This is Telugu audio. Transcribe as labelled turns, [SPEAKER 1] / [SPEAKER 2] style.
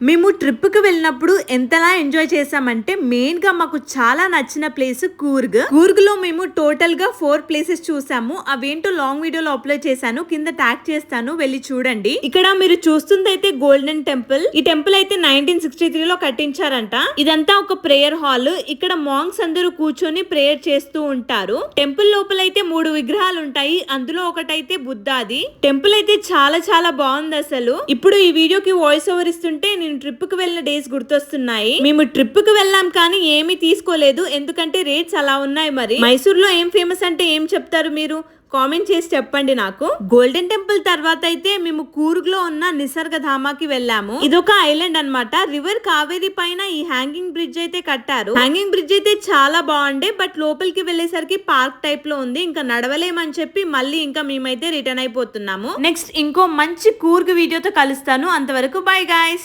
[SPEAKER 1] మేము ట్రిప్కి వెళ్ళినప్పుడు ఎంతలా ఎంజాయ్ చేసామంటే మెయిన్ గా మాకు చాలా నచ్చిన ప్లేస్ కూర్గ్ లో మేము టోటల్ గా 4 ప్లేసెస్ చూసాము. అవేంటో లాంగ్ వీడియోలో అప్లోడ్ చేశాను, కింద ట్యాగ్ చేస్తాను, వెళ్ళి చూడండి. ఇక్కడ మీరు చూస్తుంది అయితే గోల్డెన్ టెంపుల్. ఈ టెంపుల్ అయితే 1963 లో కట్టించారంట. ఇదంతా ఒక ప్రేయర్ హాల్. ఇక్కడ మాంగ్స్ అందరూ కూర్చొని ప్రేయర్ చేస్తూ ఉంటారు. టెంపుల్ లోపల అయితే 3 విగ్రహాలు ఉంటాయి, అందులో ఒకటైతే బుద్ధాది. టెంపుల్ అయితే చాలా చాలా బాగుంది అసలు. ఇప్పుడు ఈ వీడియోకి వాయిస్ ఓవర్ ఇస్తుంటే నేను ట్రిప్ కి వెళ్ళిన డేస్ గుర్తొస్తున్నాయి. మేము ట్రిప్ కి వెళ్ళాం కానీ ఏమీ తీసుకోలేదు, ఎందుకంటే రేట్స్ అలా ఉన్నాయి. మరి మైసూర్ లో ఏం ఫేమస్ అంటే ఏం చెప్తారు మీరు? కామెంట్ చేసి చెప్పండి నాకు. గోల్డెన్ టెంపుల్ తర్వాత అయితే మేము కూర్గ్ లో ఉన్న నిసర్గధామాకి వెళ్ళాము. ఇదొక ఐలాండ్ అన్నమాట. రివర్ కావేరి పైన ఈ హ్యాంగింగ్ బ్రిడ్జ్ అయితే కట్టారు. హ్యాంగింగ్ బ్రిడ్జ్ అయితే చాలా బాగుండే, బట్ లోపలికి వెళ్ళేసరికి పార్క్ టైప్ లో ఉంది. ఇంకా నడవలేమని చెప్పి మళ్ళీ ఇంకా మేమైతే రిటర్న్ అయిపోతున్నాము. నెక్స్ట్ ఇంకో మంచి కూర్గ్ వీడియోతో కలుస్తాను. అంతవరకు బై గైస్.